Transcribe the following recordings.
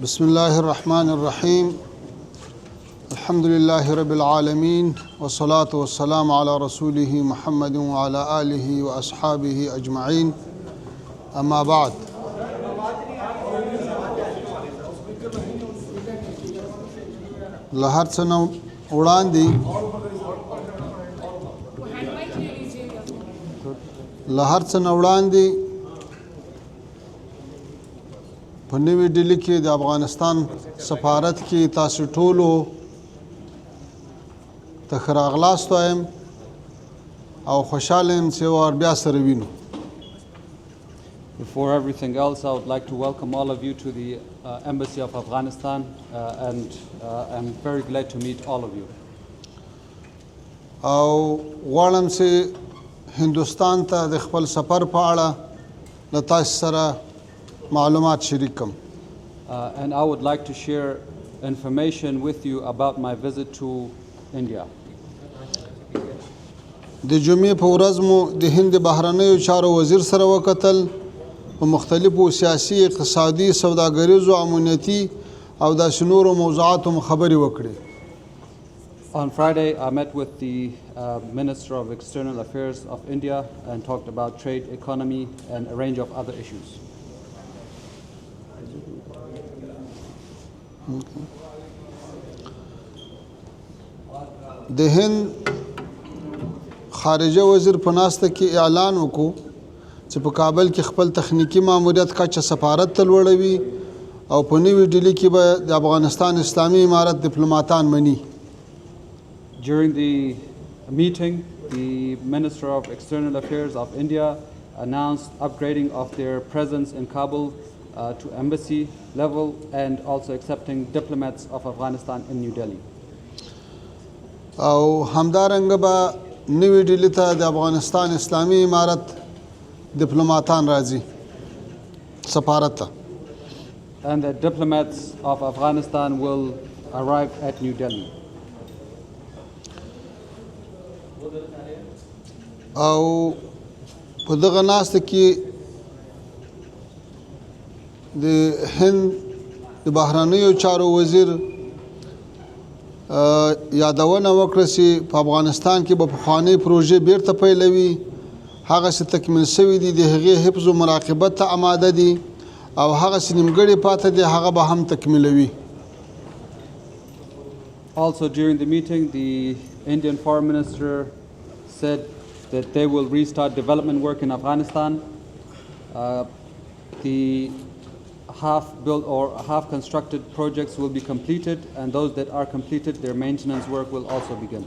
بسم الله الرحمن الرحيم الحمد لله رب العالمين والصلاة والسلام على رسوله محمد وعلى آله وأصحابه أجمعين أما بعد لهر سنة وړاندې په نوې ډیلي کې د افغانستان سفارت کې تاسو ټولو ته ښه راغلاست وایم او خوشحاله یم چې ور بیا سره وینو. Before everything else, I would like to welcome all of you to the Embassy of Afghanistan and I'm very glad to meet all of you. او غواړم چې هندوستان ته د خپل سفر په اړه له تاسو سره معلومات شریکم. And I would like to share information with you about my visit to India. د جمعې په ورځ مو د هند بهرنیو چارو وزیر سره وکتل په مختلفو سیاسي اقتصادي سوداګریزو امنیتي او داسې نورو موضوعاتو خبرې وکړې. On Friday, I met with the Minister of External Affairs of India and talked about trade, economy, and a range of other issues. د هند خارجه وزیر په ناسته کې اعلان وکړو چې په کابل کې خپل تخنیکی ماموریت کچه سفارت ته لوړوي او په نوې ډیلي کې به د افغانستان اسلامي امارت ډیپلوماتان مني. During the meeting, the Minister of External Affairs of India announced upgrading of their presence in Kabul to embassy level and also accepting diplomats of Afghanistan in New Delhi. او همدارنګه به نوې ډیلي ته د افغانستان اسلامي امارت ډیپلوماتان راځي سفارت ته. And the diplomats of Afghanistan will arrive at New Delhi. او په دغه ناسته کې د هند د بهرنیو چارو وزیر یادونه وکړه چې په افغانستان کې به پخوانۍ پروژې بیرته پیلوي، هغه څه تکمیل شوي دي د هغې حفظ و مراقبت ته آماده دي او هغه څه نیمګړې پاته دي هغه به هم تکمیلوي. Also during the meeting, the Indian Foreign Minister said that they will restart development work in Afghanistan. The half-built or half-constructed projects will be completed, and those that are completed, their maintenance work will also begin.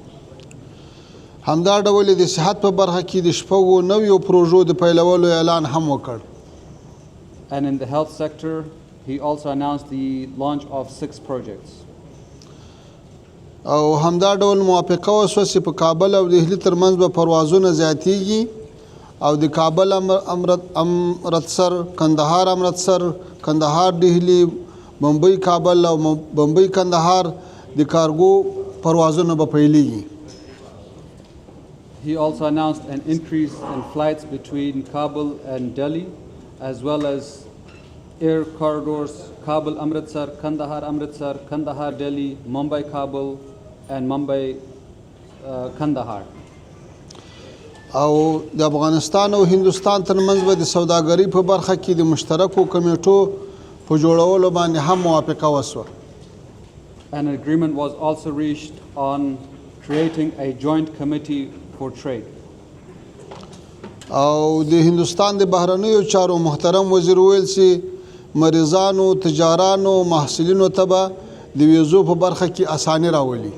همدا ډول د صحت په برخه کې د شپږو نویو پروژو د پیلولو اعلان هم وکړ. And in the health sector, he also announced the launch of 6 projects. او همدا ډول موافقه وشوه چې په کابل او دهلي ترمنځ به پروازونه زیاتیږي او د کابل امرتسر، کندهار امرتسر، کندهار دهلي، بمبئی کابل او بمبئی کندهار د کارګو پروازونه به پیلېږي. He also announced an increase in flights between Kabul and Delhi, as well as air corridors Kabul Amritsar, Kandahar Amritsar, Kandahar Delhi, Mumbai Kabul, and Mumbai Kandahar. او د افغانستان او هندوستان ترمنځ به د سوداګرۍ په برخه کې د مشترکو کمیټو په جوړولو باندې هم موافقه وشوه. An agreement was also reached on creating a joint committee for trade. او د هندوستان د بهرنیو چارو محترم وزیر well چې مریضانو، تجارانو، محصلینو ته به د ویزو په برخه کې اساني راولي.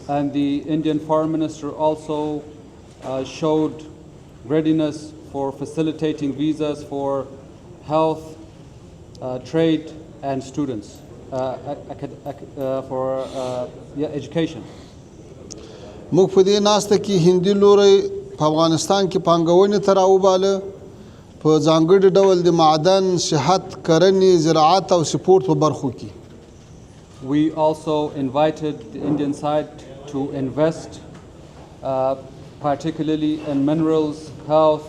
And the Indian Foreign Minister also showed readiness for facilitating visas for health, trade, and students for education. موږ په دې ناسته کې هندي لوري په افغانستان کې پانګونې ته راوباله په ځانګړي ډول د معدن، صحت، کرنې، زراعت او سپورت په برخو کې. We also invited the Indian side to invest particularly in minerals, health,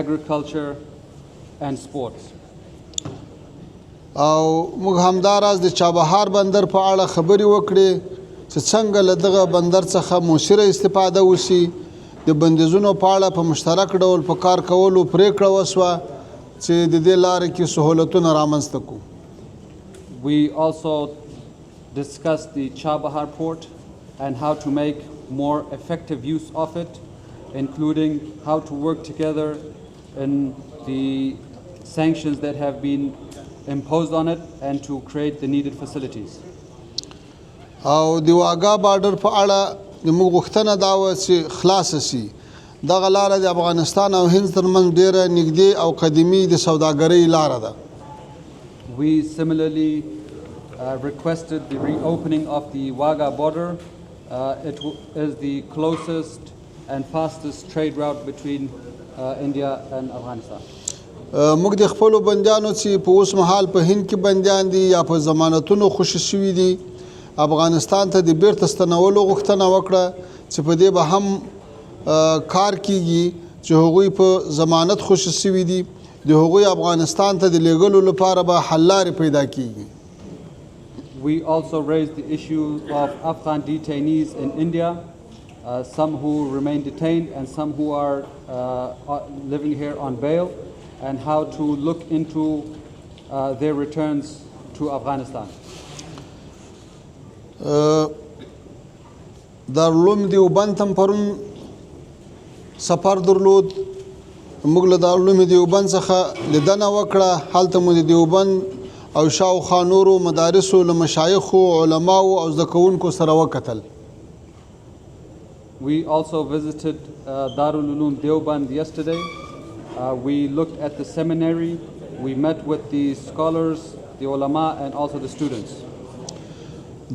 agriculture, and sports. او موږ همداراز د چابهار بندر په اړه خبرې وکړې چې څنګه له دغه بندر څخه مؤثره استفاده وشي د بندیزونو په اړه په مشترک ډول په کار کولو پریکړه وسوه چې د دې لارې کې سهولتونه رامنځته کړو. We also discussed the Chabahar port and how to make more effective use of it, including how to work together in the sanctions that have been imposed on it and to create the needed facilities. او د واګا بارډر په اړه موږ غوښتنه دا وه چې خلاصه شي. دغه لاره د افغانستان او هند ترمنځ ډیره نږدې او قدیمي د سوداګرۍ لاره ده. We similarly requested the reopening of the Wagah border. It is the closest and fastest trade route between India and Afghanistan. موږ د خپلو بندیانو چې په اوس مهال په هند کې بندیان دي یا په ضمانتونو خوشي شوي دي افغانستان ته د بیرته ستنولو غوښتنه وکړه چې په دې به هم کار کیږي چې هغوی په ضمانت خوشي شوي دي د هغوی افغانستان ته د لیږلو لپاره به حل لارې پیدا کیږي. We also raised the issue of Afghan detainees in India, some who remain detained and some who are living here on bail, and how to look into their returns to Afghanistan. Darul Uloom Deoband هم پرون سفر درلود. موږ له دارالعلوم دیوبند څخه لیدنه وکړه. هلته مو د دیوبند او شاوخوا نورو مدارسو له مشایخو علماو او زده کوونکو سره وکتل. We also visited Darul Uloom Deoband yesterday. We looked at the seminary. We met with the scholars, the ulama, and also the students.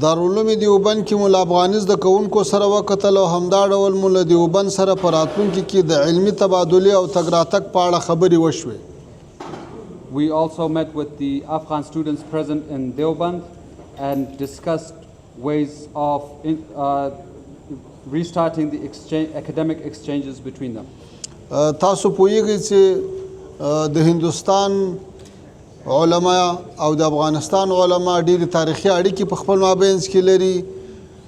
Darul Uloom Deoband کې مو له افغاني زده کوونکو سره وکتل او همدا ډول مو له دیوبند سره په راتلونکي کې د علمي تبادلې او تګ راتګ په اړه خبرې وشوې. We also met with the Afghan students present in Deoband and discussed ways of restarting the academic exchanges between them. تاسو پوهیږئ چې د هندوستان علما او د افغانستان علما ډېرې تاریخي اړیکې په خپل مابینځ کې لري.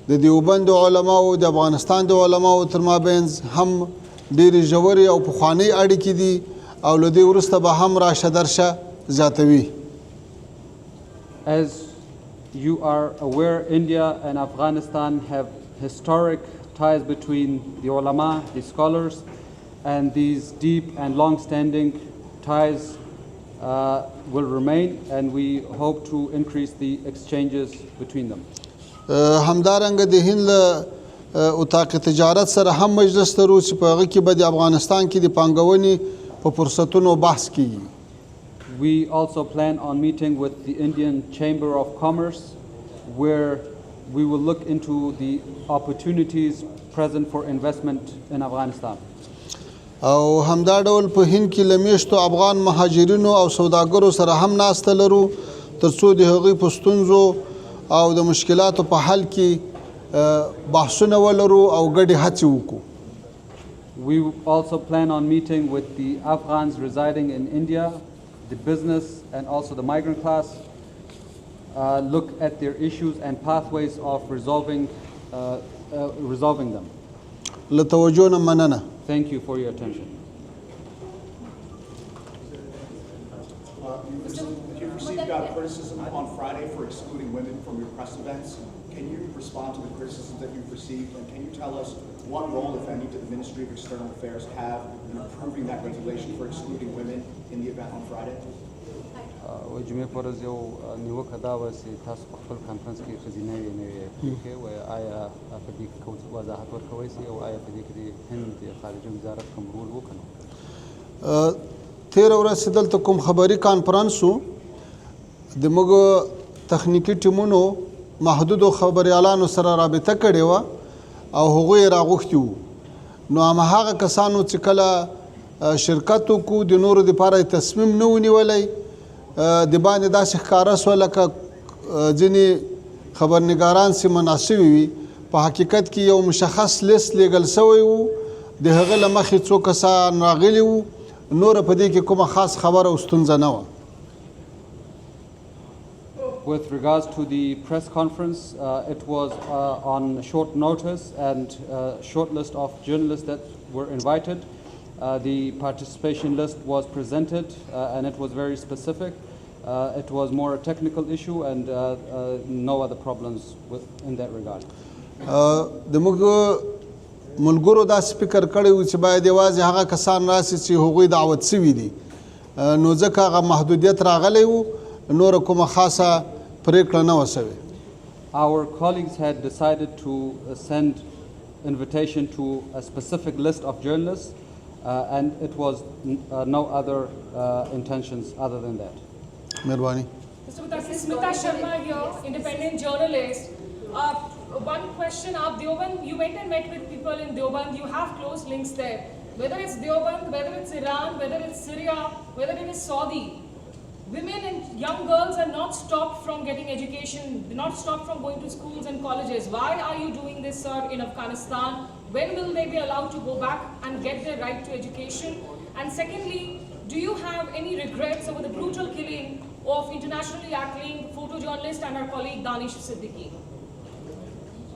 د دیوبند علماو د افغانستان د علماو تر مابینځ هم ډېرې ژورې او پخوانۍ اړیکې دي او له دې وروسته به هم راشه درشه زیاتوي. As you are aware, India and Afghanistan have historic ties between the ulama, the scholars, and these deep and long-standing ties will remain, and we hope to increase the exchanges between them. همدارنګه د هند له اتاق تجارت سره هم مجلس لرو چې په هغه کې به د افغانستان کې د پانګونې په فرصتونو بحث کیږي. We also plan on meeting with the Indian Chamber of Commerce, where we will look into the opportunities present for investment in Afghanistan. او همدا ډول په هند کې له میشتو افغان مهاجرینو او سوداګرو سره هم ناسته لرو ترڅو د هغوی په ستونزو او د مشکلاتو په حل کې بحثونه ولرو او ګډې هڅې وکړو. We also plan on meeting with the Afghans residing in India, the business and also the migrant class, look at their issues and pathways of resolving them. له توجه نه مننه. Thank you for your attention. You received criticism on Friday for excluding women from your press events. Can you respond to the criticism that you've received, and can you tell us what role, if any, did the Ministry of External Affairs have in approving that regulation for excluding women in the event on Friday? جمعې پر ورځ یو نیوکه دا وه چې تاسو په خپل کانفرنس کې ښځینه پرېښې وایي آیا په دې کې وضاحت ورکوی شئ او آیا په دې کې د هند د خارجه وزارت کوم رول و که نه؟ تېره ورځ چې دلته کوم خبري کانفرنس و د موږ تخنیکي ټیمونو محدودو خبریالانو سره رابطه کړې وه او هغوی یې راغوښتي وو. نو هماغه کسانو چې کله شرکت وکړو د نورو دپاره تصمیم نه و نیولی د باندې داسې ښکاره سوه لکه ځینې خبرنګاران چې مناسبې وي په حقیقت کې یو مشخص لیست لیږل سوی و د هغه له مخې څو کسان راغلي وو نوره په دې کې کومه خاص خبره او ستونزه نه وه. With regards to the press conference, it was on short notice and short list of journalists that were invited. The participation list was presented and it was very specific. It was more a technical issue and no other problems in that regard. د موږ ملګرو دا فکر کړی و چې باید یوازې هغه کسان راسي چې هغوی دعوت سوي دي نو ځکه هغه محدودیت راغلی و نور کومه خاصه پریکړه نه وه سوې. Our colleagues had decided to send invitation to a specific list of journalists and it was no other intentions other than that. مهرباني. Smita Sharma here, independent journalist. One question, you went and met with people in Deoband, you have close links there. Whether it's Deoband, whether it's Iran, whether it's Syria, whether it is Saudi, women and young girls are not stopped from getting education, not stopped from going to schools and colleges. Why are you doing this, sir, in Afghanistan? When will they be allowed to go back and get their right to education? And secondly, do you have any regrets over the brutal killing of internationally acclaimed photojournalist and our colleague Danish Siddiqui?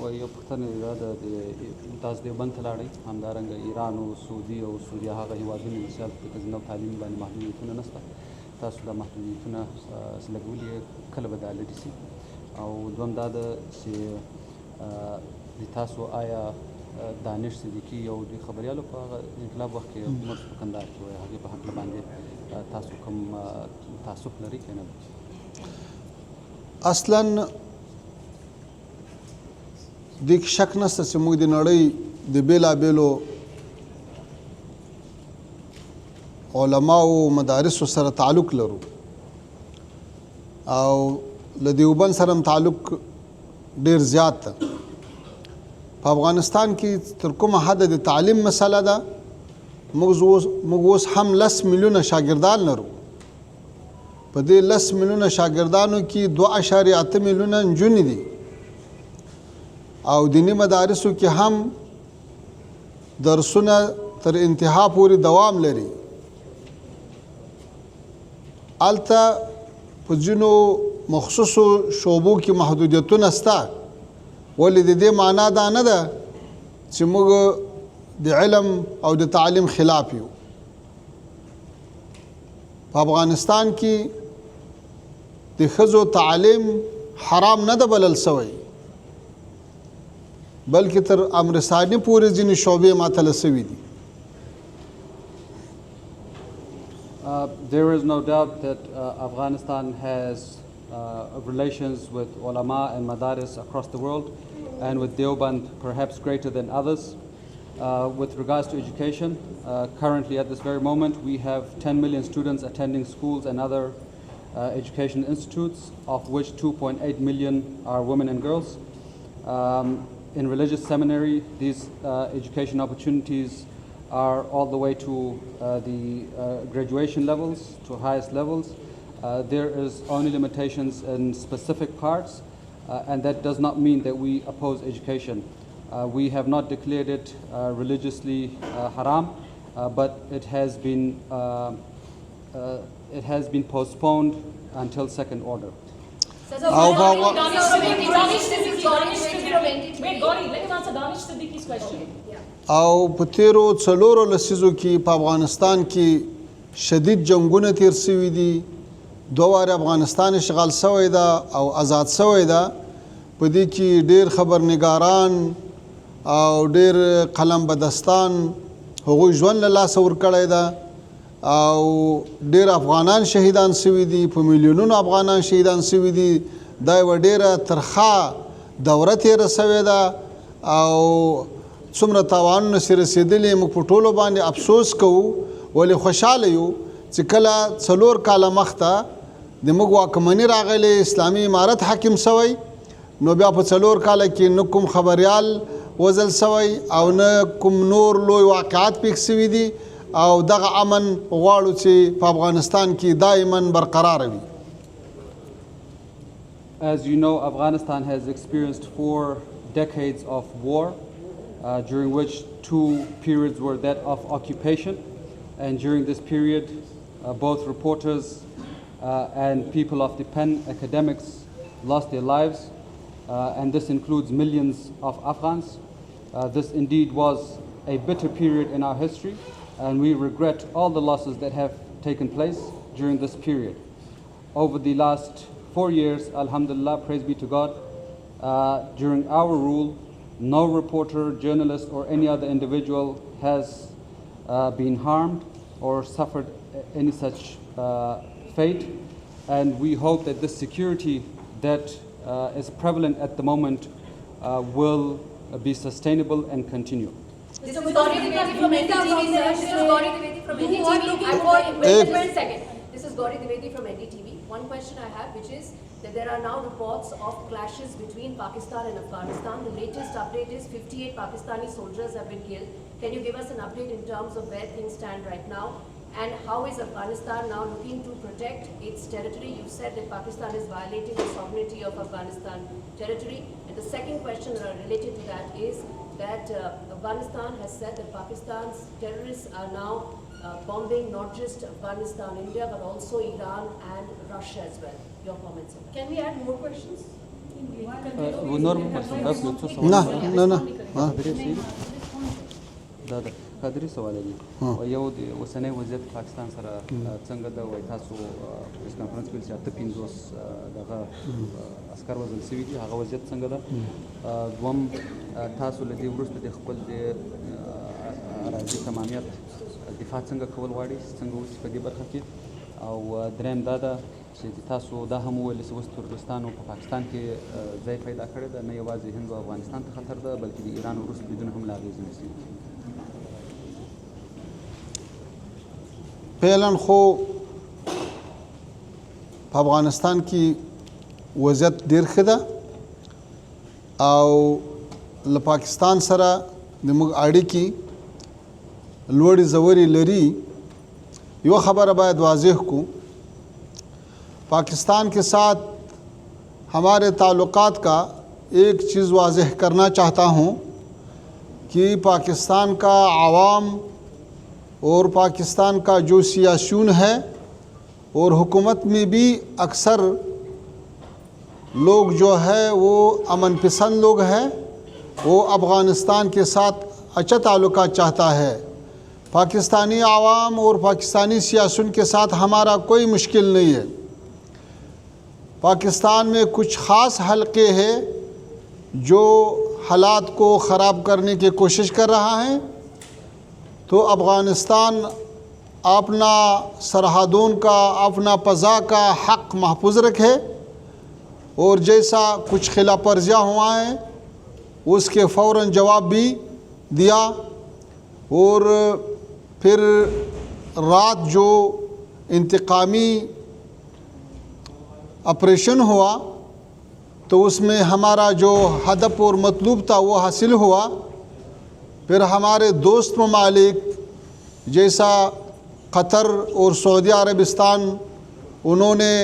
وایو پښتنه د تاسو د بند تلاړي همدارنګ ایران او سعودي او سوریه هغه هیوادونه مثال د زنو تعلیم باندې محدودیتونه نشته تاسو د محدودیتونه سلګولي کله بدل دي سي او دوم دا چې د تاسو آیا دانش صدیقی او د خبريالو په انقلاب وخت کې موږ په کندهار کې وای هغه په حق باندې تاسو کوم تاسو لري کنه اصلا د شک نشته چې موږ د نړۍ د بیلابیلو علماو مدارسو سره تعلق لرو او له دیوبند سره تعلق ډیر زیات ده. په افغانستان کې تر کومه حد د تعلیم مسله ده موږ اوس هم 10 میلیونه شاګردان لرو. په دې 10 میلیونه شاګردانو کې 2.8 میلیونه نجونې دي او دینی مدارسو کې هم درسونه تر انتها پورې دوام لري. الته په ځینو مخصوصو شعبو کې محدودیتونه شته ولې د دې معنا دا نه ده چې موږ د علم او د تعلیم خلاف یو. په افغانستان کې د ښځو تعلیم حرام نه ده بلل سوی بلکې تر امر ثانی پورې ځینې شعبې معطله سوي دي. There is no doubt that Afghanistan has relations with ulama and madaris across the world and with Deoband perhaps greater than others. With regards to education, currently at this very moment we have 10 million students attending schools and other education institutes, of which 2.8 million are women and girls. In religious seminary, these education opportunities are all the way to the graduation levels, to highest levels. There is only limitations in specific parts, and that does not mean that we oppose education. We have not declared it religiously haram, but it has been postponed until second order. Wait, Gauri, let him answer Danish Siddiqui's question. او په تیرو څلورو لسیزو کې په افغانستان کې شدید جنگونه تیر سوي دي. 2 واره افغانستان اشغال سوی ده او آزاد سوی ده. په دې کې ډیر خبرنګاران او ډیر قلم بدستان هغوی ژوند له لاسه ورکړی ده او ډیر افغانان شهیدان سوي دي. په میلیونونو افغانان شهیدان سوي دي. دا یوه ډیره ترخه دوره تیره سوې ده او څومره تاوانونه چې رسېدلي موږ په ټولو باندې افسوس کوو ولې خوشحاله یو چې کله 4 کاله مخته د موږ واکمني راغلی اسلامي امارت حاکم سوی نو بیا په 4 کاله کې نه کوم خبریال وزل سوی او نه کوم نور لوی واقعات پیښ سوي دي او دغه امن غواړو چې په افغانستان کې دائما برقرار وي. As you know, Afghanistan has experienced 4 decades of war, during which 2 periods were that of occupation, and during this period both reporters and people of the pen, academics, lost their lives, and this includes millions of Afghans. This indeed was a bitter period in our history, and we regret all the losses that have taken place during this period. Over the last 4 years, alhamdulillah, praise be to God, during our rule, no reporter, journalist, or any other individual has been harmed or suffered any such fate. And we hope that this security that is prevalent at the moment will be sustainable and continue. This is Gauri Dwivedi from NDTV, sir. This is Gauri Dwivedi from NDTV. Wait a second. This is Gauri Dwivedi from NDTV. One question I have, which is that there are now reports of clashes between Pakistan and Afghanistan. The latest update is 58 Pakistani soldiers have been killed. Can you give us an update in terms of where things stand right now? And how is Afghanistan now looking to protect its territory? You said that Pakistan is violating the sovereignty of Afghanistan territory. And the second question related to that is that Afghanistan has said that Pakistan's terrorists are now bombing not just Afghanistan, India, but also Iran and Russia as well. Your comments on that. Can we add more questions? قدري سوال دي you the اوسنۍ وضعیت Pakistan سره څنګه د وای تاسو press conference کې چې 15 دغه عسكر وزل سوي دي هغه وضعیت څنګه ده دوم تاسو له دې وروسته د خپل د اراضي تمامیت دفاع څنګه کول غواړي څنګه اوس په دې برخه کې او دریم دا ده چې تاسو دا هم ویل چې اوس ترکستان او په پاکستان کې ځای پیدا کړی ده نه یوازې هند او افغانستان ته خطر ده بلکې د ایران او روس بدون هم لا اغېز نشي فعلا خو په افغانستان کې وضعیت ډېر ښه ده او له پاکستان سره زموږ اړیکې لوړې ژورې لري. یو خبره باید واضح کو پاکستان کے ساتھ ہمارے تعلقات کا ایک چیز واضح کرنا چاہتا ہوں کہ پاکستان کا عوام اور پاکستان کا جو سیاسیون ہے اور حکومت میں بھی اکثر لوگ جو ہے وہ امن پسند لوگ ہیں، وہ افغانستان کے ساتھ اچھا تعلقات چاہتا ہے. پاکستانی عوام اور پاکستانی سیاسیون کے ساتھ ہمارا کوئی مشکل نہیں ہے. پاکستان میں کچھ خاص حلقے ہیں جو حالات کو خراب کرنے کی کوشش کر رہا ہے، تو افغانستان اپنا سرحدوں کا اپنا فضا کا حق محفوظ رکھے اور جیسا کچھ خلاف ورزیاں ہوا ہیں اس کے فوراً جواب بھی دیا. اور پھر رات جو انتقامی آپریشن ہوا تو اس میں ہمارا جو ہدف اور مطلوب تھا وہ حاصل ہوا. پھر ہمارے دوست ممالک جیسا قطر اور سعودی عربستان انہوں نے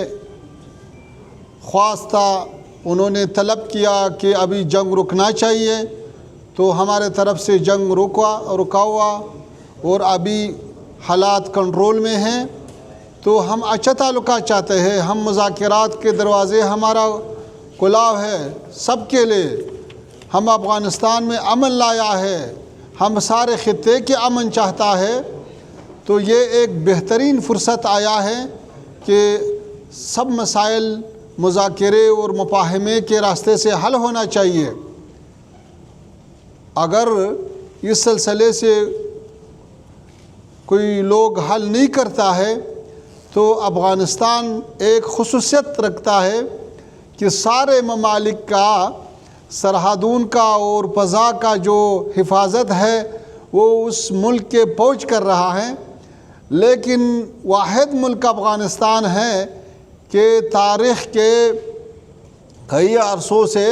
خواستہ انہوں نے طلب کیا کہ ابھی جنگ رکنا چاہیے، تو ہمارے طرف سے جنگ رکا ہوا اور ابھی حالات کنٹرول میں ہیں. تو ہم اچھا تعلقات چاہتے ہیں، ہم مذاکرات کے دروازے ہمارا کھلا ہے سب کے لیے. ہم افغانستان میں امن لایا ہے، ہم سارے خطے کے امن چاہتا ہے. تو یہ ایک بہترین فرصت آیا ہے کہ سب مسائل مذاکرے اور مفاہمے کے راستے سے حل ہونا چاہیے. اگر اس سلسلے سے کوئی لوگ حل نہیں کرتا ہے تو افغانستان ایک خصوصیت رکھتا ہے کہ سارے ممالک کا سرحدوں کا اور فضا کا جو حفاظت ہے وہ اس ملک کے پہنچ کر رہا ہے. لیکن واحد ملک افغانستان ہے کہ تاریخ کے کئی عرصوں سے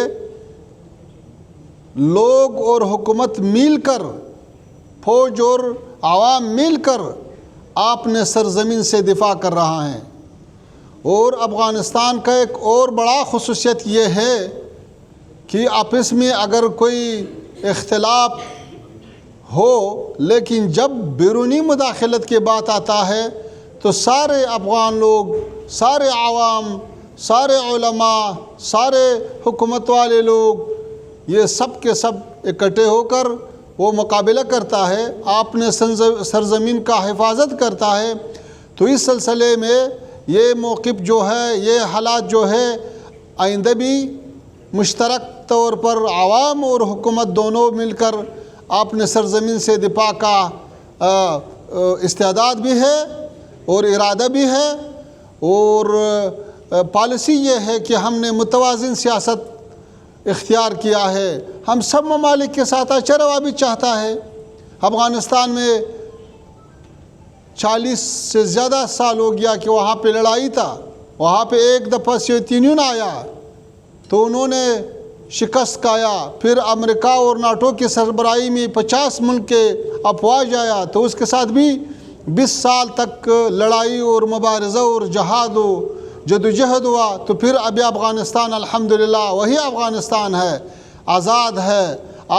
لوگ اور حکومت مل کر، فوج اور عوام مل کر اپنے سرزمین سے دفاع کر رہا ہے. اور افغانستان کا ایک اور بڑا خصوصیت یہ ہے کہ آپس میں اگر کوئی اختلاف ہو لیکن جب بیرونی مداخلت کی بات آتا ہے تو سارے افغان لوگ، سارے عوام، سارے علماء، سارے حکومت والے لوگ، یہ سب کے سب اکٹھے ہو کر وہ مقابلہ کرتا ہے، اپنے سرزمین کا حفاظت کرتا ہے۔ تو اس سلسلے میں یہ موقف جو ہے، یہ حالات جو ہے، آئندہ بھی مشترک طور پر عوام اور حکومت دونوں مل کر اپنے سرزمین سے دفاع کا استعداد بھی ہے اور ارادہ بھی ہے، اور پالیسی یہ ہے کہ ہم نے متوازن سیاست اختیار کیا ہے۔ ہم سب ممالک کے ساتھ اچھا روا بھی چاہتا ہے۔ افغانستان میں 40 سے زیادہ سال ہو گیا کہ وہاں پہ لڑائی تھا، وہاں پہ ایک دفعہ سوویت یونین آیا تو انہوں نے شکست کھایا، پھر امریکہ اور ناٹو کی سربراہی میں 50 ملک کے افواج آیا تو اس کے ساتھ بھی 20 سال تک لڑائی اور مبارزہ اور جہاد و جدوجہد ہوا۔ تو پھر ابھی افغانستان الحمدللہ وہی افغانستان ہے، آزاد ہے،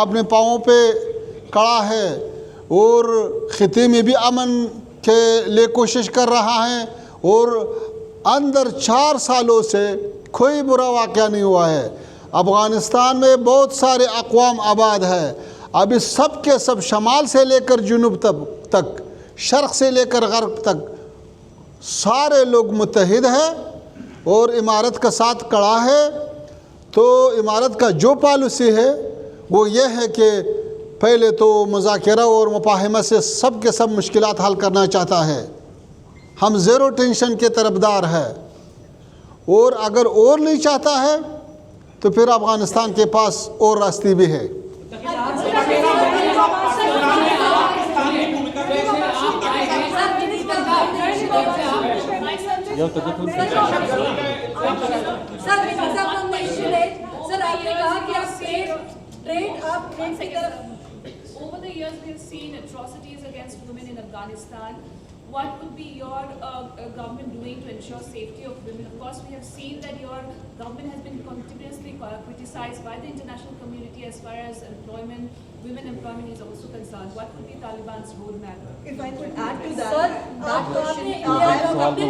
اپنے پاؤں پہ کھڑا ہے، اور خطے میں بھی امن کے لیے کوشش کر رہا ہے، اور اندر 4 سالوں سے کوئی برا واقعہ نہیں ہوا ہے۔ افغانستان میں بہت سارے اقوام آباد ہے، ابھی سب کے سب شمال سے لے کر جنوب تک، شرق سے لے کر غرب تک سارے لوگ متحد ہیں اور امارت کا ساتھ کھڑا ہے۔ تو امارت کا جو پالیسی ہے وہ یہ ہے کہ پہلے تو مذاکرہ اور مفاہمت سے سب کے سب مشکلات حل کرنا چاہتا ہے۔ ہم زیرو ٹینشن کے طرفدار ہیں، اور اگر اور نہیں چاہتا ہے تو پھر افغانستان کے پاس اور راستے بھی ہے۔ Over the years, we have seen atrocities against women in Afghanistan. What would be your government doing to ensure safety of women? Of course, we have seen that your government has been continuously criticized by the international community as far as employment, women employment is also concerned. What would be Taliban's roadmap? If I could add to that, that question, Indian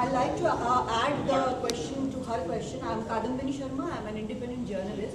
I'd like to add the question to her question. I'm Kadambini Sharma. I'm an independent journalist.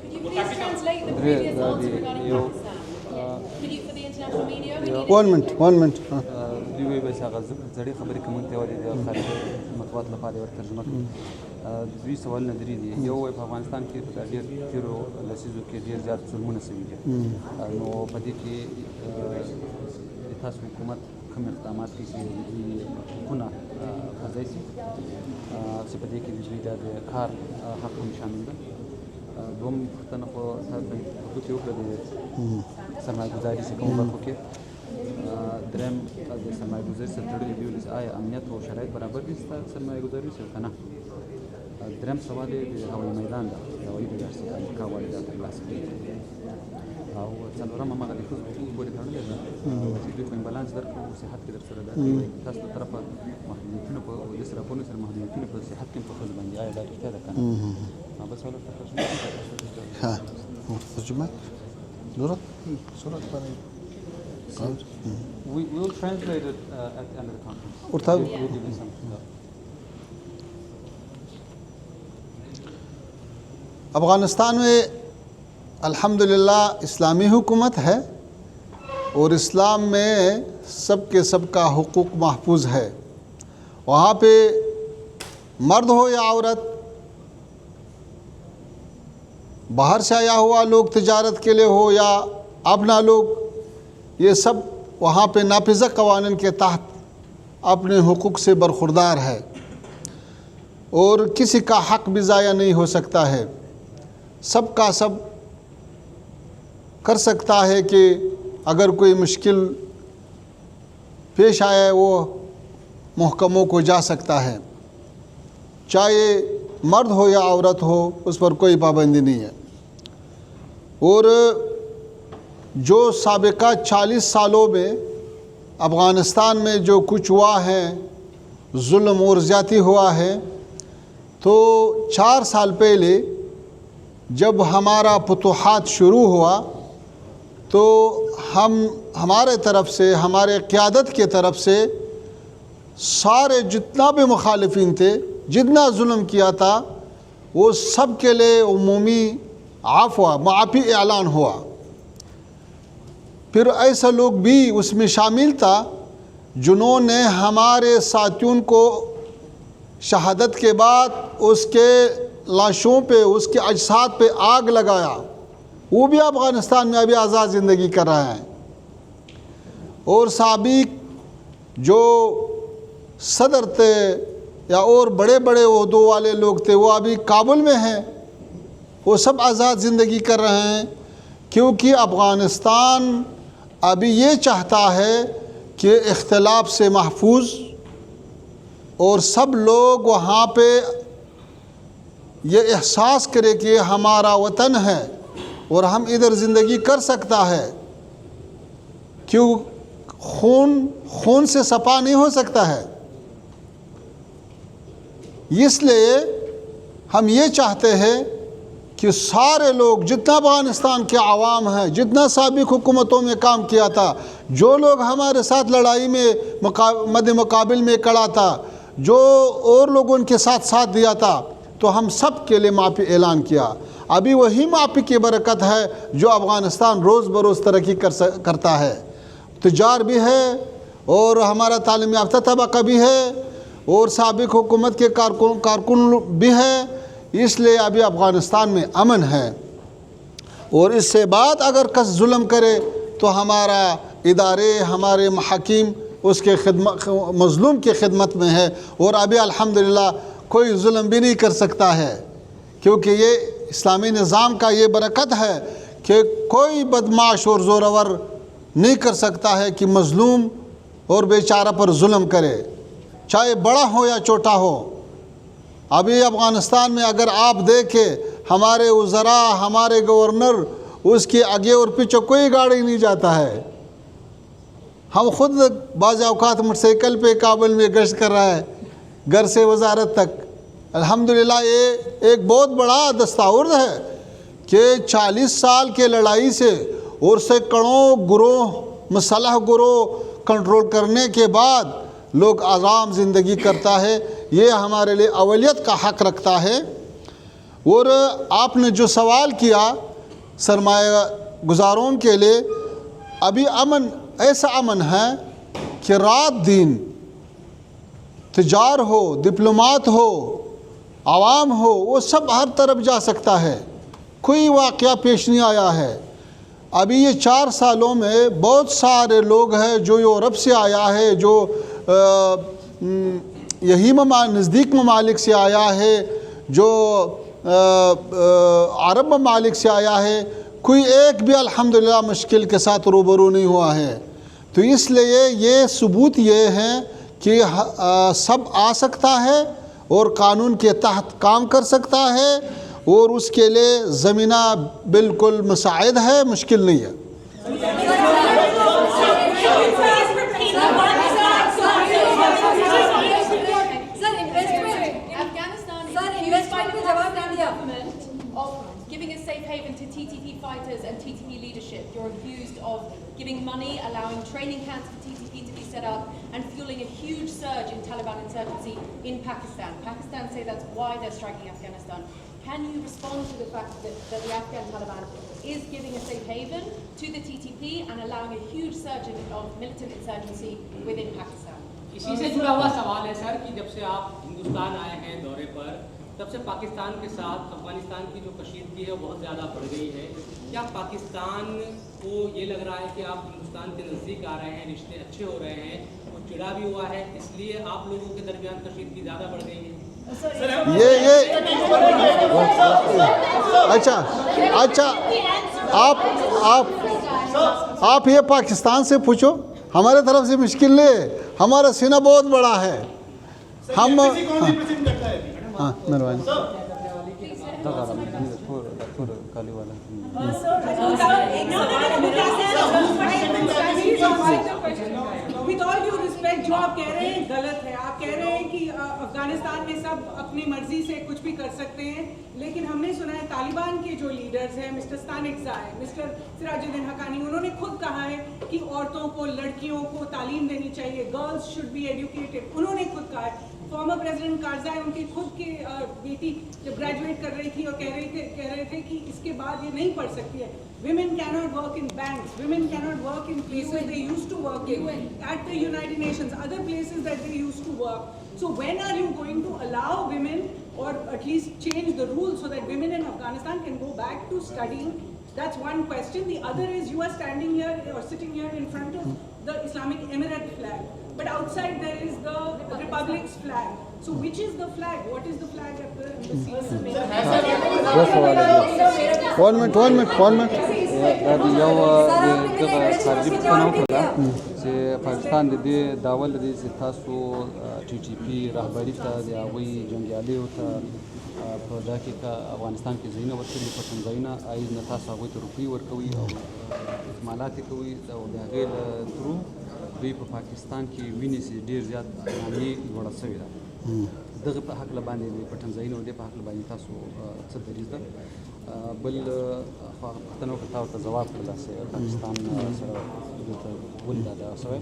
Could you please translate the previous answer regarding Pakistan? Could you, for the international media? one minute دوی به هغه زړې خبرې کوم ته ولې د خارجي مطبوعات لپاره ور ترجمه کړي. دوی سوالونه درې دي. You په افغانستان کې په ډېر تیرو لسیزو کې ډېر زیات ظلمونه شوي دي، نو په دې کې د تاسو حکومت کوم اقدامات کوي چې حقونه وضعي شي، چې په دې کې د دوی د کار حق هم شامل ده. دوم پوښتنه خو تاسو کې وکړه د سرمایه ګزاري چې کومو برخو کې، دریم د سرمایه ګزاري سره تړلي دي، ولې آیا امنیت او شرایط برابر دي سرمایه ګزاري سره که نه؟ دریم سوال یې د هوایي میدان ده، د هوایي ډګر چې امریکا غواړي دا ترلاسه کړي، او څلورم هماغه د ښځو حقوقو پورې تړلی ده چې دوی خو امبالانس درکړو صحت کې در سره ده، تاسو د طرفه محدودیتونه په داسې راپورونو سره محدودیتونه په صحت کې په ښځو باندې، آیا دا رښتیا ده که نه؟ بس ولا ها ترجمة نورة صورة We will translate it at the end of the conference. Urtabi. We'll give you some. Afghanistan میں الحمدللہ اسلامی حکومت ہے اور اسلام میں سب کے سب کا حقوق محفوظ ہے۔ وہاں پہ مرد ہو یا عورت، باہر سے آیا ہوا لوگ تجارت کے لیے ہو یا اپنا لوگ، یہ سب وہاں پہ نافذہ قوانین کے تحت اپنے حقوق سے برخوردار ہے، اور کسی کا حق بھی ضائع نہیں ہو سکتا ہے، سب کا سب کر سکتا ہے کہ اگر کوئی مشکل پیش آئے وہ محکموں کو جا سکتا ہے، چاہے مرد ہو یا عورت ہو، اس پر کوئی پابندی نہیں ہے۔ اور جو سابقہ 40 سالوں میں افغانستان میں جو کچھ ہوا ہے، ظلم اور زیادتی ہوا ہے، تو 4 سال پہلے جب ہمارا فتوحات شروع ہوا تو ہمارے طرف سے، ہمارے قیادت کے طرف سے سارے جتنا بھی مخالفین تھے، جتنا ظلم کیا تھا، وہ سب کے لیے عمومی معافی اعلان ہوا۔ پھر ایسا لوگ بھی اس میں شامل تھا جنہوں نے ہمارے ساتھیوں کو شہادت کے بعد اس کے لاشوں پہ، اس کے اجساد پہ آگ لگایا، وہ بھی افغانستان میں ابھی آزاد زندگی کر رہے ہیں۔ اور سابق جو صدر تھے یا اور بڑے بڑے عہدوں والے لوگ تھے، وہ ابھی کابل میں ہیں، وہ سب آزاد زندگی کر رہے ہیں، کیونکہ افغانستان ابھی یہ چاہتا ہے کہ اختلاف سے محفوظ، اور سب لوگ وہاں پہ یہ احساس کرے کہ ہمارا وطن ہے اور ہم ادھر زندگی کر سکتا ہے، کیوں خون سے صفا نہیں ہو سکتا ہے۔ اس لیے ہم یہ چاہتے ہیں کہ سارے لوگ، جتنا افغانستان کے عوام ہیں، جتنا سابق حکومتوں میں کام کیا تھا، جو لوگ ہمارے ساتھ لڑائی میں مد مقابل میں کھڑا تھا، جو اور لوگوں کے ساتھ دیا تھا، تو ہم سب کے لیے معافی اعلان کیا۔ ابھی وہی معافی کی برکت ہے جو افغانستان روز بروز ترقی کرتا ہے، تجار بھی ہے اور ہمارا تعلیم یافتہ طبقہ بھی ہے اور سابق حکومت کے کارکن بھی ہے، اس لیے ابھی افغانستان میں امن ہے۔ اور اس سے بعد اگر کس ظلم کرے تو ہمارا ادارے، ہمارے محاکم اس کے مظلوم کی خدمت میں ہے، اور ابھی الحمدللہ کوئی ظلم بھی نہیں کر سکتا ہے، کیونکہ یہ اسلامی نظام کا یہ برکت ہے کہ کوئی بدمعاش اور زورور نہیں کر سکتا ہے کہ مظلوم اور بیچارہ پر ظلم کرے، چاہے بڑا ہو یا چھوٹا ہو۔ ابھی افغانستان میں اگر آپ دیکھیں، ہمارے وزراء، ہمارے گورنر، اس کے آگے اور پیچھے کوئی گاڑی نہیں جاتا ہے۔ ہم خود بعض اوقات موٹر سائیکل پہ کابل میں گشت کر رہا ہے، گھر سے وزارت تک۔ الحمدللہ یہ ایک بہت بڑا دستاورد ہے کہ 40 سال کے لڑائی سے اور سینکڑوں گروہ، مسلح گروہ کنٹرول کرنے کے بعد لوگ آرام زندگی کرتا ہے، یہ ہمارے لیے اولیت کا حق رکھتا ہے۔ اور آپ نے جو سوال کیا سرمایہ گزاروں کے لیے، ابھی امن، ایسا امن ہے کہ رات دن تجار ہو، ڈپلومات ہو، عوام ہو، وہ سب ہر طرف جا سکتا ہے، کوئی واقعہ پیش نہیں آیا ہے۔ ابھی یہ 4 سالوں میں بہت سارے لوگ ہیں جو یورپ سے آیا ہے، جو یہی نزدیک ممالک سے آیا ہے، جو عرب ممالک سے آیا ہے، کوئی ایک بھی الحمدللہ مشکل کے ساتھ روبرو نہیں ہوا ہے۔ تو اس لیے یہ ثبوت یہ ہے کہ سب آ سکتا ہے اور قانون کے تحت کام کر سکتا ہے، اور اس کے لیے زمینہ بالکل مساعد ہے، مشکل نہیں ہے۔ Giving a safe haven to TTP fighters and TTP leadership. You're accused of giving money, allowing training camps for TTP to be set up, and fueling a huge surge in Taliban insurgency in Pakistan. Pakistan say that's why they're striking Afghanistan. Can you respond to the fact that the Afghan Taliban is giving a safe haven to the TTP and allowing a huge surge of militant insurgency within Pakistan? اسی سے جڑا ہوا سوال ہے سر کہ جب سے آپ ہندوستان آئے ہیں دورے پر، تب سے پاکستان کے ساتھ افغانستان کی جو کشیدگی ہے بہت زیادہ بڑھ گئی ہے. کیا پاکستان کو یہ لگ رہا ہے کہ آپ ہندوستان کے نزدیک آ رہے ہیں, رشتے اچھے ہو رہے ہیں, وہ چڑا بھی ہوا ہے, اس لیے آپ لوگوں کے درمیان کشیدگی زیادہ بڑھ گئی ہے؟ اچھا آپ یہ پاکستان سے پوچھو, ہمارے طرف سے مشکل نہیں ہے, ہمارا سینہ بہت بڑا ہے. ہم ہاں مہربانی. With all due respect, جو آپ کہہ رہے ہیں غلط ہے. آپ کہہ رہے ہیں کہ افغانستان میں سب اپنی مرضی سے کچھ بھی کر سکتے ہیں, لیکن ہم نے سنا ہے طالبان کے جو لیڈرز ہیں, مسٹر ستانکزائی, مسٹر سراج الدین حقانی, انہوں نے خود کہا ہے کہ عورتوں کو, لڑکیوں کو تعلیم دینی چاہیے, گرلز شوڈ بی ایجوکیٹڈ. انہوں نے خود کہا ہے. فارمر پریزیڈنٹ کارزائی, ان کی خود کی بیٹی جب گریجویٹ کر رہی تھی اور کہہ رہے تھے کہ اس کے بعد یہ نہیں پڑھ سکتی ہے. Women cannot work in banks. Women cannot work in places they used to work in. At the United Nations, other places that they used to work. So when are you going to allow women, or at least change the rules so that women in Afghanistan can go back to studying? That's one question. The other is, you are standing here or sitting here in front of the Islamic Emirate flag, but outside there is the Republic's flag. So which is the flag? What is the flag at the embassy? One minute. چې پاکستان د دې داول لري چې تاسو ټي ټي پی رهبري ته د هغوی جنګیالیو ته په دا کې افغانستان کې ځایونه ورکړي, پټن ځایونه, عاید نه تاسو هغوی ته روپۍ ورکوي او اکمالات یې کوي, او د هغې له ترو دوی په پاکستان کې ویني چې ډېر زیات نامې لوړه سوې ده. دغه په هکله باندې د پټن ځایونه او دې په هکله باندې تاسو څه دریځ ده؟ بل پوښتنه وکړه, تا ورته ځواب کړله چې پاکستان سره دلته ولې دا دغه شوی.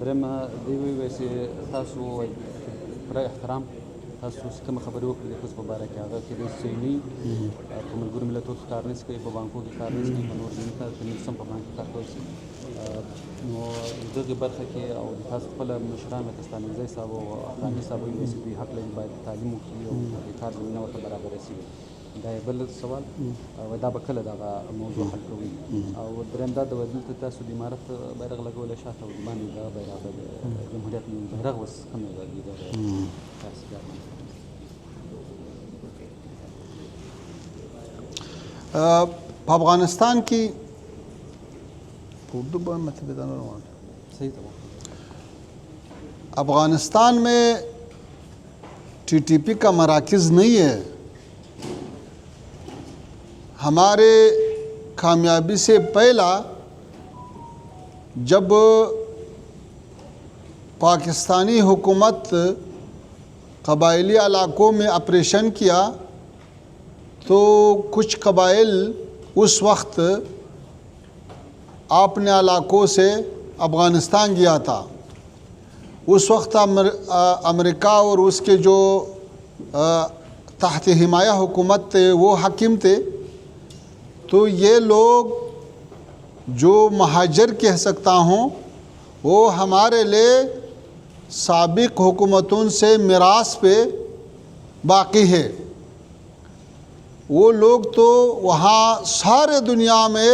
درېیمه دوی وویل چې تاسو پوره احترام, تاسو چې کومه خبرې وکړې د ښځو په باره کې, هغه کېدای شي صحیح نه وي, په ملګرو ملتونو کې کار نه شي کوي, په بانکو کې کار نه شي کوي, په نور ځایونو کې په نورستان په بانک کې کار کولی شي. نو دغې برخه کې او د تاسو خپله مشران لکه ستانکزی صاحب او افغاني صاحب ویلي چې دوی حق لري باید تعلیم وکړي او د کار زمینه ورته برابره شي. دا یې بل سوال, دا به کله دغه موضوع حل کوي. او درېیم دا د دلته تاسو د امارت بیرغ لګولی شاته او باندې دا بیرغ د جمهوریت بیرغ اوس کوم دی د تاسو افغانستان کی افغانستان میں ٹی ٹی پی کا مراکز نہیں ہے. ہمارے کامیابی سے پہلا جب پاکستانی حکومت قبائلی علاقوں میں آپریشن کیا تو کچھ قبائل اس وقت اپنے علاقوں سے افغانستان گیا تھا. اس وقت امریکہ اور اس کے جو تحت حمایہ حکومت تھے وہ حاکم تھے. تو یہ لوگ جو مہاجر کہہ سکتا ہوں وہ ہمارے لیے سابق حکومتوں سے میراث پہ باقی ہے. وہ لوگ تو وہاں سارے دنیا میں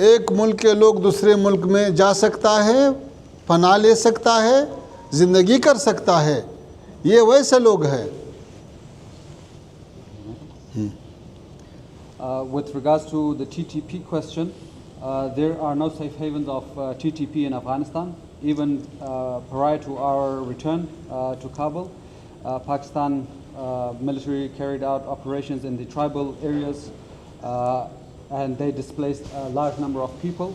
ایک ملک کے لوگ دوسرے ملک میں جا سکتا ہے, پناہ لے سکتا ہے, زندگی کر سکتا ہے. یہ ویسے لوگ ہیں. With regards to the TTP question, there are no safe havens of TTP in Afghanistan. Even prior to our return to Kabul, Pakistan military carried out operations in the tribal areas and they displaced a large number of people.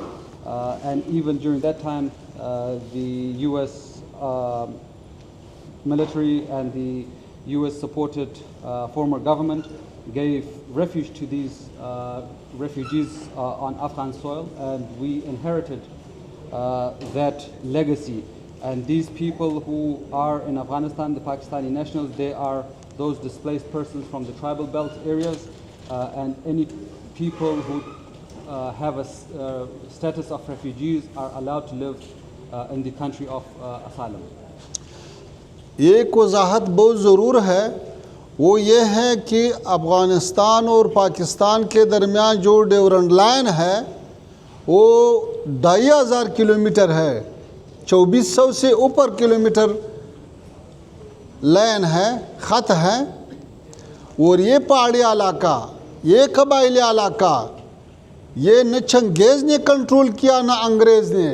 And even during that time, the US military and the US supported former government gave refuge to these refugees on Afghan soil, and we inherited that legacy. And these people who are in Afghanistan, the Pakistani nationals, they are those displaced persons from the tribal belt areas, and any people who have a status of refugees are allowed to live in the country of asylum. ایک وضاحت بہت ضرور ہے, وہ یہ ہے کہ افغانستان اور پاکستان کے درمیان جو ڈیورنڈ لائن ہے وہ 2500 کلومیٹر ہے، 2400 سے اوپر کلومیٹر لائن ہے، خط ہے، اور یہ پہاڑی علاقہ، یہ قبائلی علاقہ، یہ نہ چنگیز نے کنٹرول کیا نہ انگریز نے،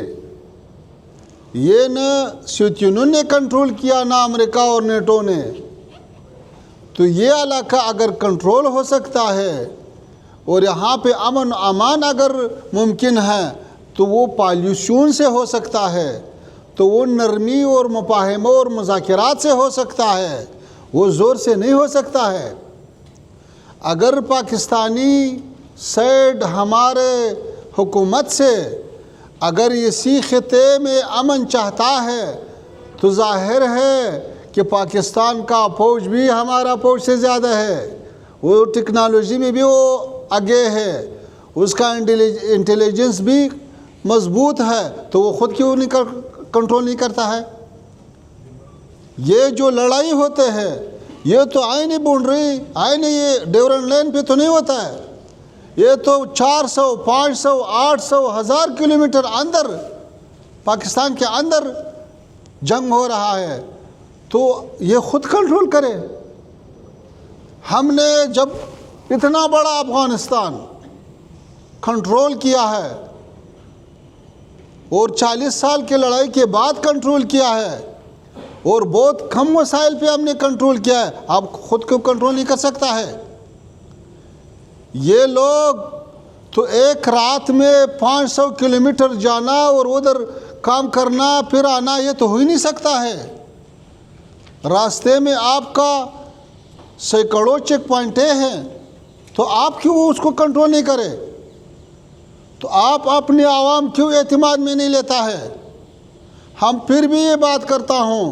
یہ نہ سوویت یونین نے کنٹرول کیا نہ امریکہ اور نیٹو نے۔ تو یہ علاقہ اگر کنٹرول ہو سکتا ہے اور یہاں پہ امن و امان اگر ممکن ہے تو وہ پالیوشن سے ہو سکتا ہے، تو وہ نرمی اور مفاہمہ اور مذاکرات سے ہو سکتا ہے، وہ زور سے نہیں ہو سکتا ہے۔ اگر پاکستانی سائیڈ ہمارے حکومت سے اگر اسی خطے میں امن چاہتا ہے تو ظاہر ہے کہ پاکستان کا فوج بھی ہمارا فوج سے زیادہ ہے، وہ ٹیکنالوجی میں بھی وہ آگے ہے، اس کا انٹیلیجنس بھی مضبوط ہے، تو وہ خود کیوں نہیں کنٹرول نہیں کرتا ہے؟ یہ جو لڑائی ہوتے ہیں یہ تو آئینی باؤنڈری، آئینی یہ ڈیورنڈ لائن پہ تو نہیں ہوتا ہے، یہ تو 400 500 800 1000 کلومیٹر اندر پاکستان کے اندر جنگ ہو رہا ہے، تو یہ خود کنٹرول کرے۔ ہم نے جب اتنا بڑا افغانستان کنٹرول کیا ہے اور 40 سال کی لڑائی کے بعد کنٹرول کیا ہے اور بہت کم وسائل پہ ہم نے کنٹرول کیا ہے، آپ خود کو کنٹرول نہیں کر سکتا ہے؟ یہ لوگ تو ایک رات میں 500 کلومیٹر جانا اور ادھر کام کرنا پھر آنا، یہ تو ہو ہی نہیں سکتا ہے۔ راستے میں آپ کا سینکڑوں چیک پوائنٹیں ہیں، تو آپ کیوں اس کو کنٹرول نہیں کرے؟ تو آپ اپنے عوام کیوں اعتماد میں نہیں لیتا ہے؟ ہم پھر بھی یہ بات کرتا ہوں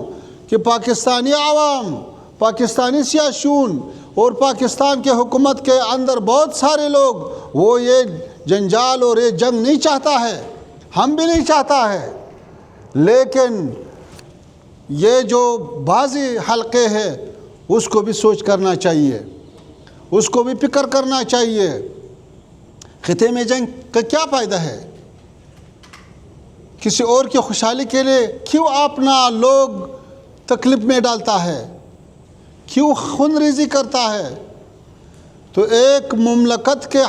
کہ پاکستانی عوام، پاکستانی سیاسیون اور پاکستان کے حکومت کے اندر بہت سارے لوگ وہ یہ جنجال اور یہ جنگ نہیں چاہتا ہے، ہم بھی نہیں چاہتا ہے، لیکن یہ جو بعضی حلقے ہیں اس کو بھی سوچ کرنا چاہیے، اس کو بھی فکر کرنا چاہیے۔ خطے میں جنگ کا کیا فائدہ ہے؟ کسی اور کی خوشحالی کے لیے کیوں اپنا لوگ تکلیف میں ڈالتا ہے، کیوں خون ریزی کرتا ہے؟ تو ایک مملکت کے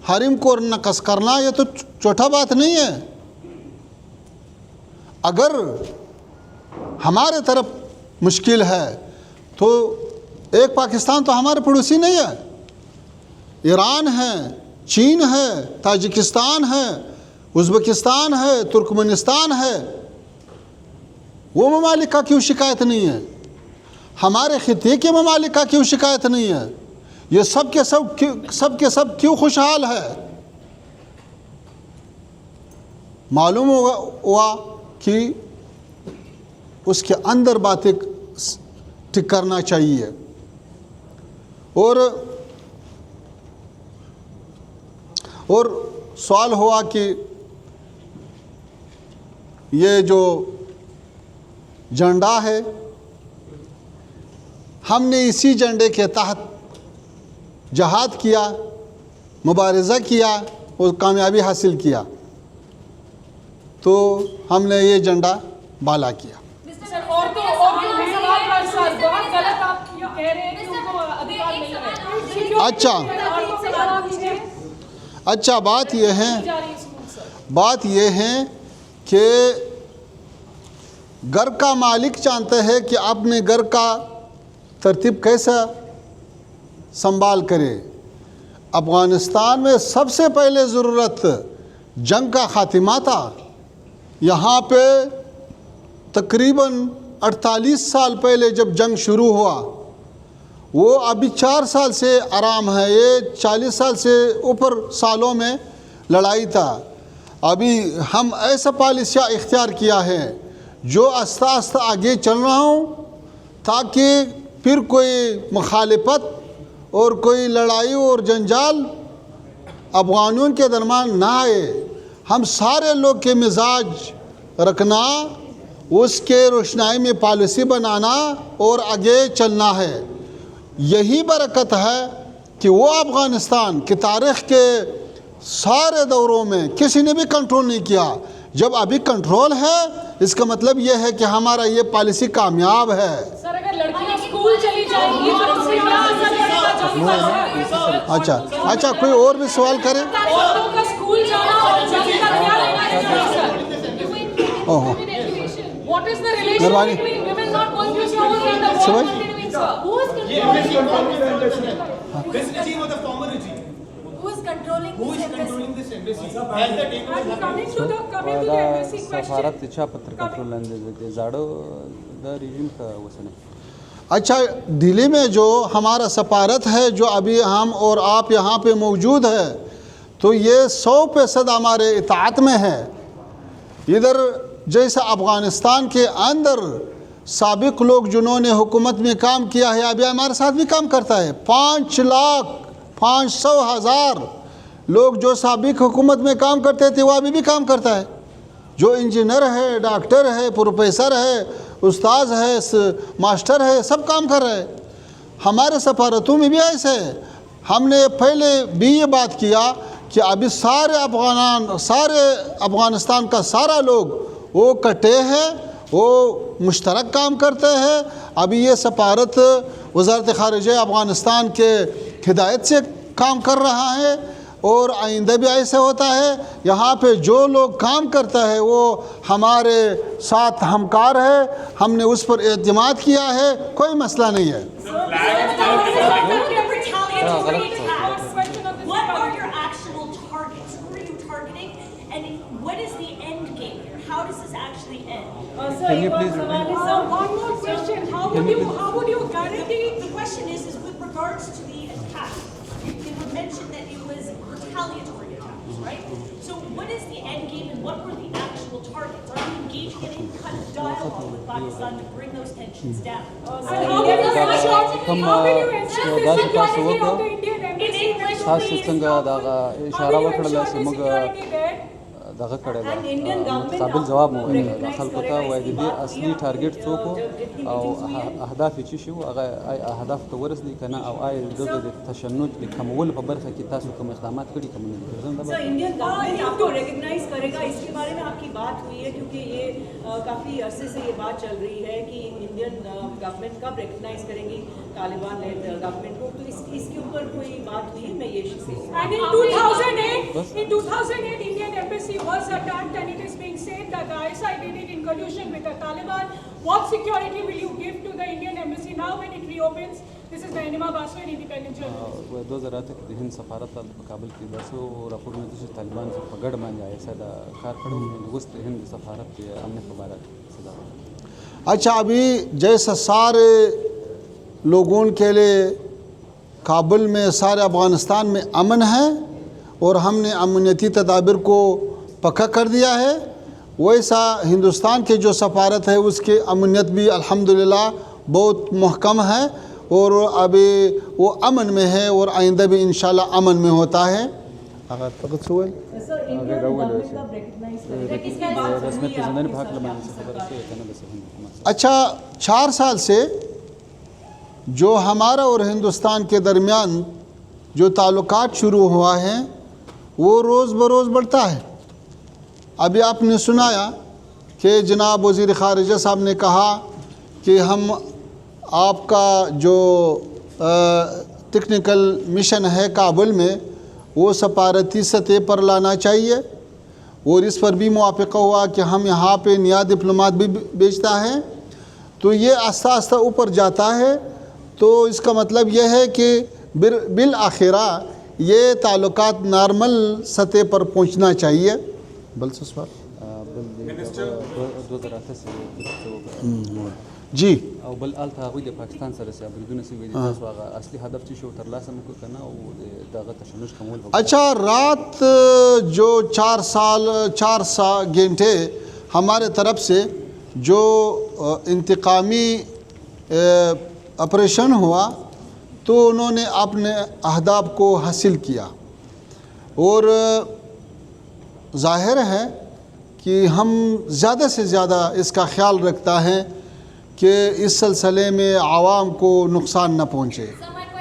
حریم کو نقص کرنا یہ تو چھوٹا بات نہیں ہے۔ اگر ہمارے طرف مشکل ہے تو ایک پاکستان تو ہمارے پڑوسی نہیں ہے، ایران ہے، چین ہے، تاجکستان ہے، ازبکستان ہے، ترکمنستان ہے، وہ ممالک کا کیوں شکایت نہیں ہے؟ ہمارے خطے کے ممالک کا کیوں شکایت نہیں ہے؟ یہ سب کے سب کیوں خوشحال ہے؟ معلوم ہوا کہ اس کے اندر باتیں ٹھیک کرنا چاہیے۔ اور سوال ہوا کہ یہ جو جھنڈا ہے ہم نے اسی جھنڈے کے تحت جہاد کیا، مبارزہ کیا اور کامیابی حاصل کیا، تو ہم نے یہ جھنڈا بالا کیا۔ سر اور تو سوال پر سر بہت غلط آپ کہہ رہے ہیں کہ ان کو ادھیکار نہیں ہے۔ اچھا بات یہ ہے کہ گھر کا مالک جانتے ہیں کہ اپنے گھر کا ترتیب کیسا سنبھال کرے۔ افغانستان میں سب سے پہلے ضرورت جنگ کا خاتمہ تھا۔ یہاں پہ تقریباً 48 سال پہلے جب جنگ شروع ہوا، وہ ابھی 4 سال سے آرام ہے، یہ 40 سال سے اوپر سالوں میں لڑائی تھا۔ ابھی ہم ایسا پالیسیاں اختیار کیا ہے جو آہستہ آہستہ آگے چل رہا ہوں تاکہ پھر کوئی مخالفت اور کوئی لڑائی اور جنجال افغانوں کے درمیان نہ آئے۔ ہم سارے لوگ کے مزاج رکھنا اس کے روشنائی میں پالیسی بنانا اور آگے چلنا ہے. یہی برکت ہے کہ وہ افغانستان کی تاریخ کے سارے دوروں میں کسی نے بھی کنٹرول نہیں کیا. جب ابھی کنٹرول ہے اس کا مطلب یہ ہے کہ ہمارا یہ پالیسی کامیاب ہے. سر اگر لڑکیاں اسکول چلی جائیں گی تو اس سے کیا اثر پڑے گا؟ اچھا کوئی اور بھی سوال کرے؟ عورتوں کا اسکول جانا اور جانے کا کیا لینا ہے سر؟ What is the relation between women not going to school and the war continuing, sir? Who is controlling This regime or the former regime? Who is controlling Who is this embassy? controlling this embassy? Has the takeover Coming to the the embassy سفارت question. چا په تر control لاندې دی زاړه د رژیم کا وسنه. اچھا دلی میں جو ہمارا سفارت ہے جو ابھی ہم اور آپ یہاں پہ موجود ہے تو یہ 100% ہمارے اطاعت میں ہے. ادھر جیسے افغانستان کے اندر سابق لوگ جنہوں نے حکومت میں کام کیا ہے ابھی ہمارے ساتھ بھی کام کرتا ہے. 5,500,000 لوگ جو سابق حکومت میں کام کرتے تھے وہ ابھی بھی کام کرتا ہے. جو انجینئر ہے، ڈاکٹر ہے، پروفیسر ہے، استاذ ہے، ماسٹر ہے، سب کام کر رہے ہیں. ہمارے سفارتوں میں بھی ایسے ہے. ہم نے پہلے بھی یہ بات کیا کہ ابھی سارے افغانستان کا سارا لوگ وہ کٹے ہیں، وہ مشترک کام کرتے ہیں. ابھی یہ سفارت وزارت خارجہ افغانستان کے ہدایت سے کام کر رہا ہے اور آئندہ بھی ایسے ہوتا ہے. یہاں پہ جو لوگ کام کرتا ہے وہ ہمارے ساتھ ہمکار ہے. ہم نے اس پر اعتماد کیا ہے، کوئی مسئلہ نہیں ہے. What are your actual targets? Who are you targeting? And what is the end game here? How does this actually end? Can you please repeat? One more question. How would you guarantee? The question is with regards to the attack. It would mention that it was retaliatory attacks, right? So what is the end game and what were the actual targets? Are you engaging in any kind of dialogue with Pakistan to bring those tensions down? And how will you ensure the security of the Indian embassy? تاسو څنګه دا اشاره وکړله چې موږ دغه کړی And ده Indian government مستقبل جواب مو recognize خلکو ته وایي د دې اصلي ټارګټ څوک او اهداف یې څه شي وو هغه اهداف ته ورسېدي که نه او آیا د تشنج د کمولو په برخه کې تاسو کوم اقدامات کړي کوم نه دي؟ سر انڈین گورنمنٹ آپ کو ریکگنائز کرے گا. اس کے بارے میں آپ کی بات ہوئی ہے کیونکہ یہ کافی عرصے سے یہ بات چل رہی ہے کہ انڈین گورنمنٹ کب ریکگنائز کریں گی طالبان لیڈ گورنمنٹ کو. تو اس کے اوپر کوئی بات ہوئی ہے؟ میں یہ سے And in 2008, Indian embassy was attacked, and it is being said that the ISI did it in collusion with the Taliban. What security will you give to the Indian embassy now when it reopens? This is Nainima Baswa, an independent journalist. 2008 کې د هند سفارت په کابل کې داسې راپورونه دي چې طالبان په ګډ باندې آیسا دا کار کړی و. اوس د هند سفارت کې امنیت په باره کې څه ده؟ اچھا ابھی جیسا سارے لوگوں کے لیے کابل میں سارے افغانستان میں امن ہے اور ہم نے امنیتی تدابیر کو پکا کر دیا ہے، ویسا ہندوستان کے جو سفارت ہے اس کی امنیت بھی الحمدللہ بہت محکم ہے اور ابھی وہ امن میں ہے اور آئندہ بھی انشاءاللہ امن میں ہوتا ہے. اچھا 4 سال سے جو ہمارا اور ہندوستان کے درمیان جو تعلقات شروع ہوا ہے وہ روز بروز بڑھتا ہے. ابھی آپ نے سنایا کہ جناب وزیر خارجہ صاحب نے کہا کہ ہم آپ کا جو ٹیکنیکل مشن ہے کابل میں وہ سفارتی سطح پر لانا چاہیے اور اس پر بھی موافقہ ہوا کہ ہم یہاں پہ نیا ڈپلومات بھی بھیجتا ہے. تو یہ آہستہ آہستہ اوپر جاتا ہے. تو اس کا مطلب یہ ہے کہ بالآخرہ یہ تعلقات نارمل سطح پر پہنچنا چاہیے. بل سے سوال جی او بل الته هغوی د پاکستان سره سره بریدونه سوي دي، تاسو هغه اصلي هدف څه شو ترلاسه مو کړ کنه او دغه تشنج کمول؟ اچھا رات جو 4 گھنٹے ہمارے طرف سے جو انتقامی آپریشن ہوا تو انہوں نے اپنے اہداف کو حاصل کیا اور ظاہر ہے کہ ہم زیادہ سے زیادہ اس کا خیال رکھتا ہے کہ اس سلسلے میں عوام کو نقصان نہ پہنچے.